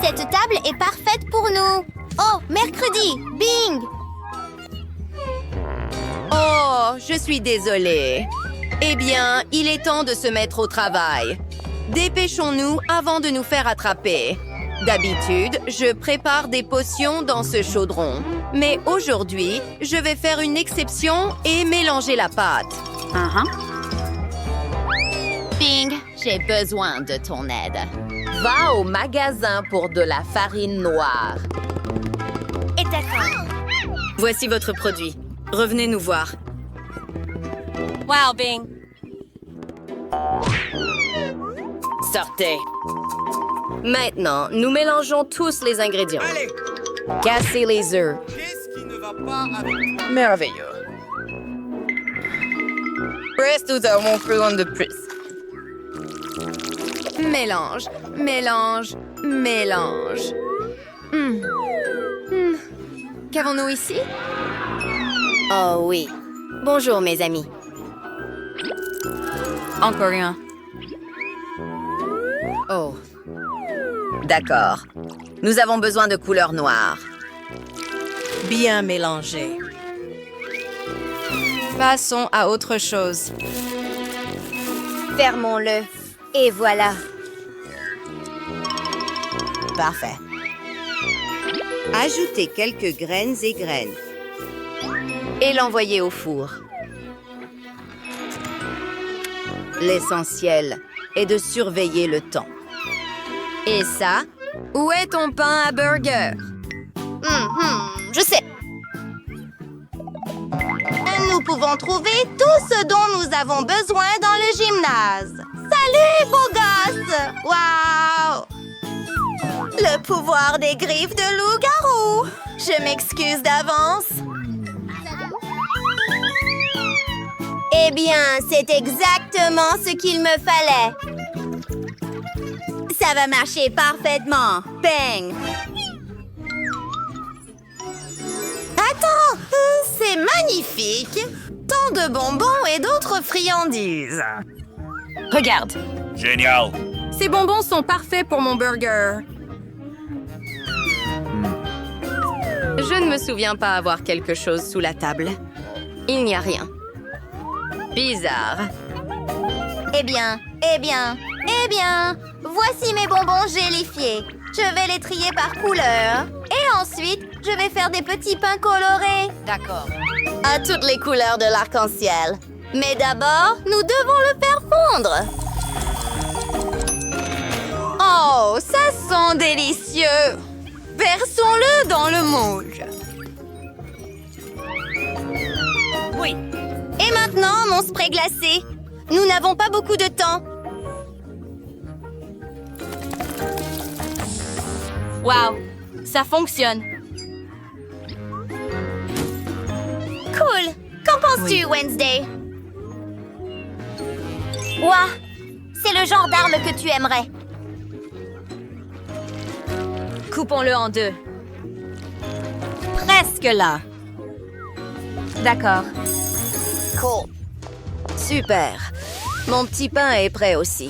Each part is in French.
Cette table est parfaite pour nous. Oh, mercredi, bing! Oh, je suis désolée. Eh bien, il est temps de se mettre au travail. Dépêchons-nous avant de nous faire attraper. D'habitude, je prépare des potions dans ce chaudron. Mais aujourd'hui, je vais faire une exception et mélanger la pâte. Bing, j'ai besoin de ton aide. Va au magasin pour de la farine noire. Et d'accord. Voici votre produit. Revenez nous voir. Wow, Bing. Sortez. Maintenant, nous mélangeons tous les ingrédients. Allez, Cassez les œufs. qu'est-ce qui ne va pas avec... Merveilleux. Reste nous avons plus de plus. Mélange, mélange, mélange. Qu'avons-nous ici? Oh oui. Bonjour, mes amis. Encore rien. Oh. D'accord. Nous avons besoin de couleur noire. Bien mélangé. Passons à autre chose. Fermons-le. Et voilà. Parfait. Ajoutez quelques graines et graines. Et l'envoyer au four. L'essentiel est de surveiller le temps. Et ça, où est ton pain à burger? Je sais. Nous pouvons trouver tout ce dont nous avons besoin dans le gymnase. Salut, beau gosse! Wow! Le pouvoir des griffes de loup-garou. Je m'excuse d'avance. Eh bien, c'est exactement ce qu'il me fallait. Ça va marcher parfaitement. Bang! Attends, c'est magnifique. Tant de bonbons et d'autres friandises. Regarde, Génial. ces bonbons sont parfaits pour mon burger. Je ne me souviens pas avoir quelque chose sous la table. Il n'y a rien. Bizarre. Eh bien, voici mes bonbons gélifiés. Je vais les trier par couleur. Et ensuite, je vais faire des petits pains colorés. D'accord. À toutes les couleurs de l'arc-en-ciel. Mais d'abord, nous devons le faire fondre. Oh, ça sent délicieux. Versons-le dans le moule. Oui. Et maintenant, mon spray glacé. Nous n'avons pas beaucoup de temps. Wow, ça fonctionne. Cool. Qu'en penses-tu, Wednesday? Ouah, c'est le genre d'arme que tu aimerais. Coupons-le en deux. Presque là. D'accord. Cool. Super. Mon petit pain est prêt aussi.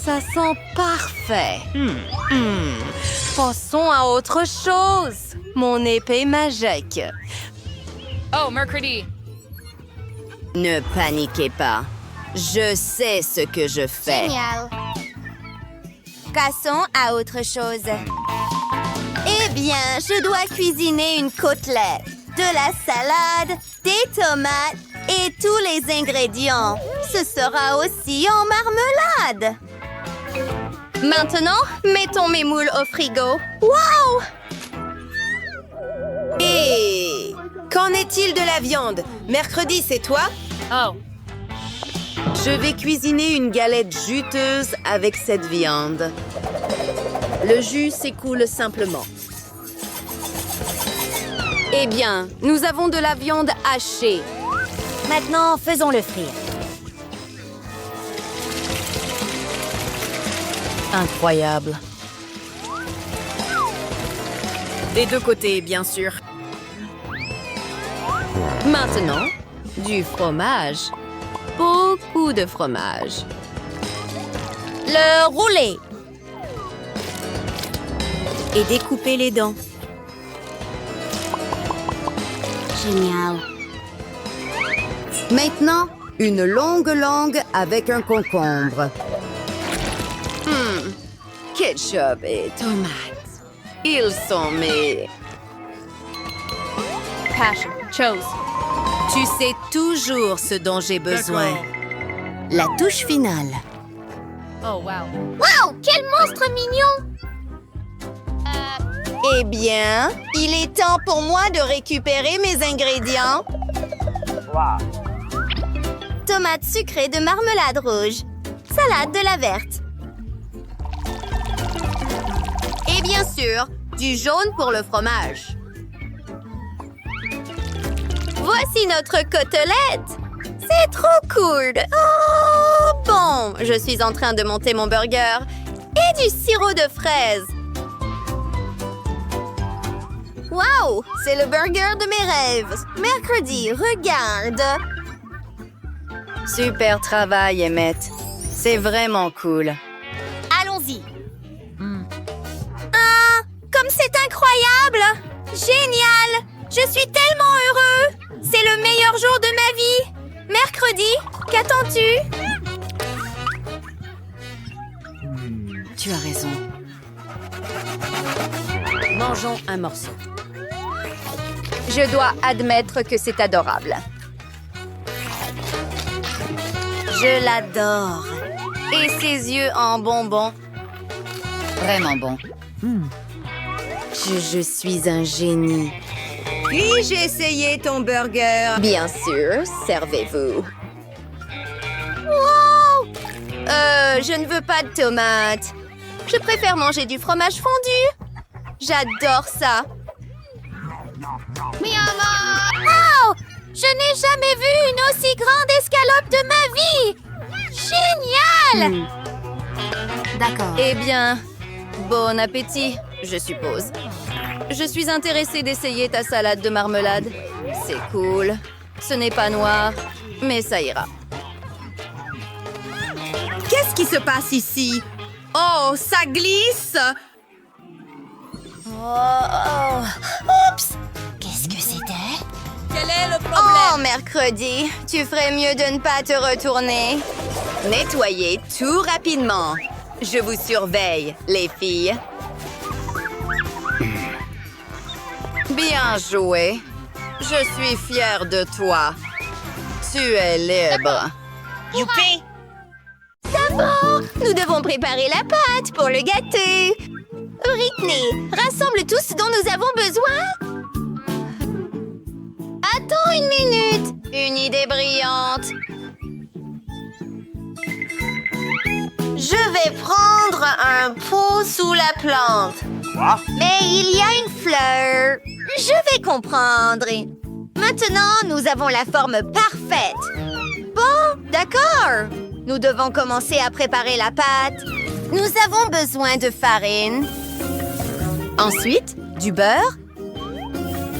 Ça sent parfait. Passons à autre chose. Mon épée magique. Oh, mercredi. Ne paniquez pas. Je sais ce que je fais. Génial. Passons à autre chose. Eh bien, je dois cuisiner une côtelette, de la salade, des tomates et tous les ingrédients. Ce sera aussi en marmelade. Maintenant, mettons mes moules au frigo. Wow! Et qu'en est-il de la viande? Mercredi, c'est toi? Oh, Je vais cuisiner une galette juteuse avec cette viande. Le jus s'écoule simplement. Eh bien, nous avons de la viande hachée. Maintenant, faisons-le frire. Incroyable. Des deux côtés, bien sûr. Maintenant, du fromage. Beaucoup de fromage. Le rouler. Et découper les dents. Génial. Maintenant, une longue langue avec un concombre. Ketchup et tomates. Ils sont mes... Passion. Chose. Tu sais toujours ce dont j'ai besoin. La touche finale. Oh, wow. Wow, quel monstre mignon! Eh bien, il est temps pour moi de récupérer mes ingrédients. Tomates sucrées de marmelade rouge. Salade de la verte. Et bien sûr, du jaune pour le fromage. Voici notre côtelette. C'est trop cool! Oh, bon, je suis en train de monter mon burger et du sirop de fraise. Wow, c'est le burger de mes rêves. Mercredi, regarde. Super travail, Emmett. C'est vraiment cool. Allons-y. Ah, comme c'est incroyable! Génial! Je suis tellement heureux! C'est le meilleur jour de ma vie! Mercredi, qu'attends-tu? Tu as raison. Mangeons un morceau. Je dois admettre que c'est adorable. Je l'adore. Et ses yeux en bonbons. Vraiment bon. Je suis un génie. Puis-je essayer ton burger? Bien sûr, servez-vous. Wow! Je ne veux pas de tomates. Je préfère manger du fromage fondu. J'adore ça. Oh! Je n'ai jamais vu une aussi grande escalope de ma vie! Génial! D'accord. Eh bien, bon appétit, je suppose. Je suis intéressée d'essayer ta salade de marmelade. C'est cool. Ce n'est pas noir, mais ça ira. Qu'est-ce qui se passe ici? Oh, ça glisse! Oups! Qu'est-ce que c'était? Quel est le problème? Oh, mercredi, tu ferais mieux de ne pas te retourner. Nettoyez tout rapidement. Je vous surveille, les filles. Bien joué. Je suis fière de toi. Tu es libre. Youpi! D'abord, nous devons préparer la pâte pour le gâteau. Britney, rassemble tout ce dont nous avons besoin. Attends une minute. Une idée brillante. Je vais prendre un pot sous la plante. Quoi? Mais il y a une fleur. Je vais comprendre. Maintenant, nous avons la forme parfaite. Bon, d'accord. Nous devons commencer à préparer la pâte. Nous avons besoin de farine. Ensuite, du beurre.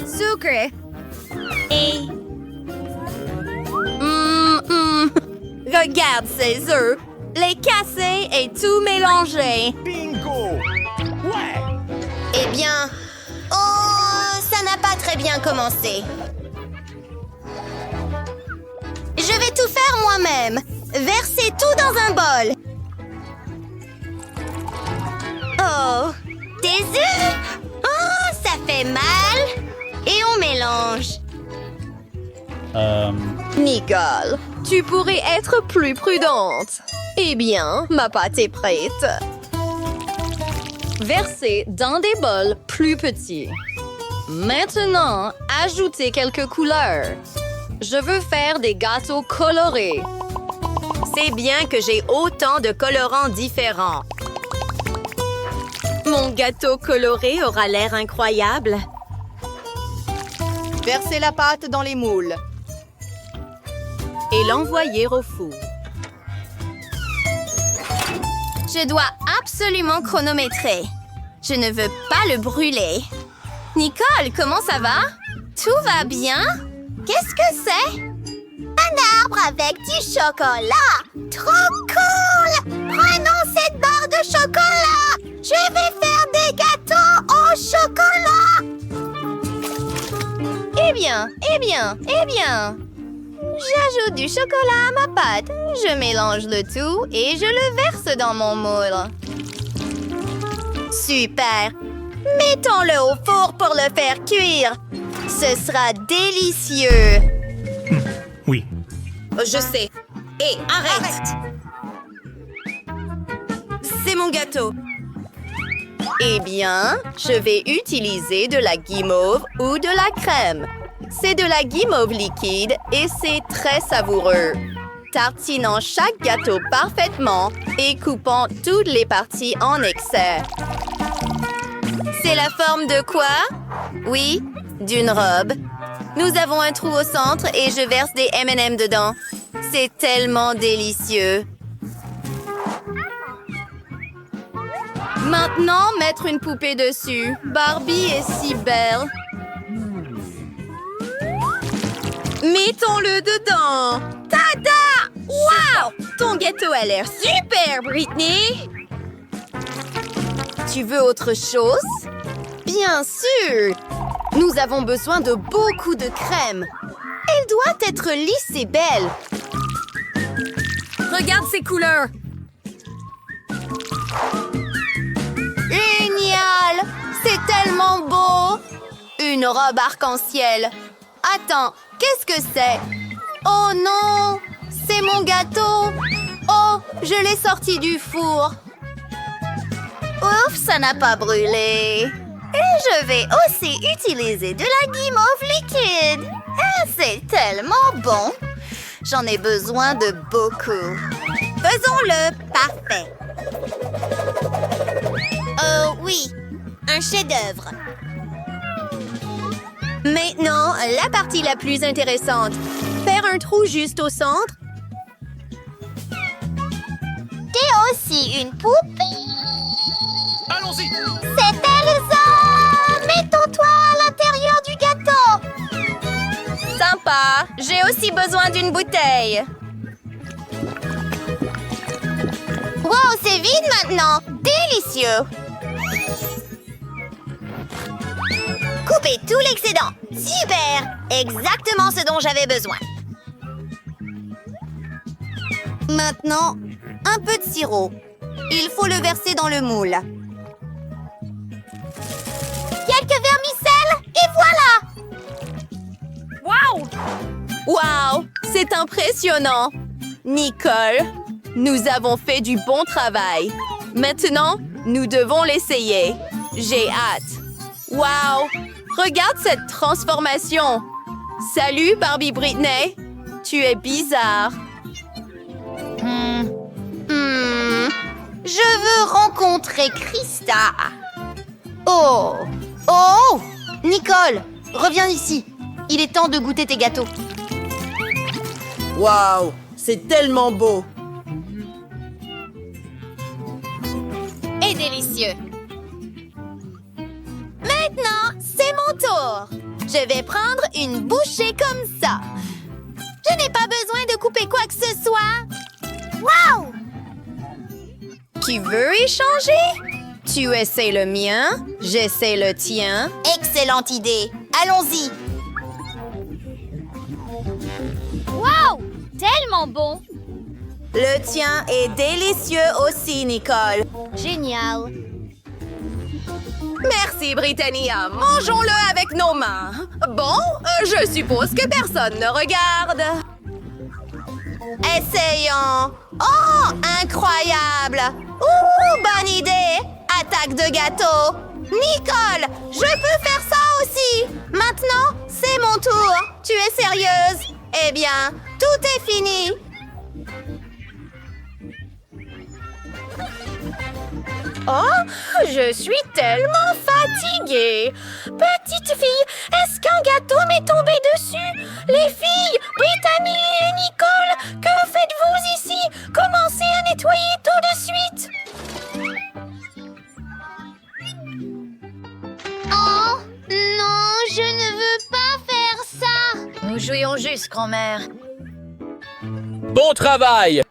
Sucre. Et Regarde ces œufs. Les casser et tout mélanger. Bingo! Ouais! Eh bien, ça n'a pas très bien commencé. Je vais tout faire moi-même. Verser tout dans un bol. Oh, des œufs! Oh, ça fait mal. Et on mélange. Nicole, tu pourrais être plus prudente. Eh bien, ma pâte est prête. Versez dans des bols plus petits. Maintenant, ajoutez quelques couleurs. Je veux faire des gâteaux colorés. C'est bien que j'ai autant de colorants différents. Mon gâteau coloré aura l'air incroyable. Versez la pâte dans les moules et l'envoyer au four. Je dois absolument chronométrer. Je ne veux pas le brûler. Nicole, comment ça va? Tout va bien? Qu'est-ce que c'est? un arbre avec du chocolat. Trop cool! Prenons cette Eh bien. J'ajoute du chocolat à ma pâte. Je mélange le tout et je le verse dans mon moule. Super. Mettons-le au four pour le faire cuire. Ce sera délicieux. Oui. Je sais. Hé, arrête! C'est mon gâteau. Eh bien, je vais utiliser de la guimauve ou de la crème. C'est de la guimauve liquide et c'est très savoureux. Tartinant chaque gâteau parfaitement et coupant toutes les parties en excès. C'est la forme de quoi? Oui, d'une robe. Nous avons un trou au centre et je verse des M&M dedans. C'est tellement délicieux. Maintenant, mettre une poupée dessus. Barbie est si belle. Mettons-le dedans. Tada! Wow! Ton gâteau a l'air super, Britney. Tu veux autre chose? Bien sûr! Nous avons besoin de beaucoup de crème. Elle doit être lisse et belle. Regarde ces couleurs. Génial! C'est tellement beau! Une robe arc-en-ciel. Attends, qu'est-ce que c'est? Oh non! C'est mon gâteau! Oh, je l'ai sorti du four. Ouf, ça n'a pas brûlé. Et je vais aussi utiliser de la guimauve liquide. Ah, c'est tellement bon. J'en ai besoin de beaucoup. Faisons-le. Parfait. Oh oui, un chef-d'œuvre. Maintenant, la partie la plus intéressante. Faire un trou juste au centre. T'es aussi une poupée. Allons-y. C'est Elsa! Mettons-toi à l'intérieur du gâteau. Sympa. J'ai aussi besoin d'une bouteille. Wow, c'est vide maintenant. Délicieux. Coupez tout l'excédent. Super! Exactement ce dont j'avais besoin. Maintenant, un peu de sirop. Il faut le verser dans le moule. Quelques vermicelles et voilà! Wow! Wow! C'est impressionnant! Nicole, nous avons fait du bon travail. Maintenant, nous devons l'essayer. J'ai hâte. Wow! Regarde cette transformation! Salut, Barbie Britney! Tu es bizarre. Je veux rencontrer Krista. Oh! Oh! Nicole, reviens ici. Il est temps de goûter tes gâteaux. Wow! C'est tellement beau! Et délicieux. Maintenant, c'est mon tour. Je vais prendre une bouchée comme ça. Je n'ai pas besoin de couper quoi que ce soit. Wow! Qui veut échanger? Tu essaies le mien, j'essaie le tien. Excellente idée. Allons-y. Wow! Tellement bon. Le tien est délicieux aussi, Nicole. Génial. Merci, Britannia. Mangeons-le avec nos mains. Bon, je suppose que personne ne regarde. Essayons. Oh, incroyable. Ouh, bonne idée. Attaque de gâteau. Nicole, je peux faire ça aussi. Maintenant, c'est mon tour. Tu es sérieuse? Eh bien, tout est fini. Oh, je suis tellement fatiguée. Petite fille, est-ce qu'un gâteau m'est tombé dessus? Les filles, Brittany et Nicole, que faites-vous ici? Commencez à nettoyer tout de suite. Oh, non, je ne veux pas faire ça. Nous jouions juste, grand-mère. Bon travail!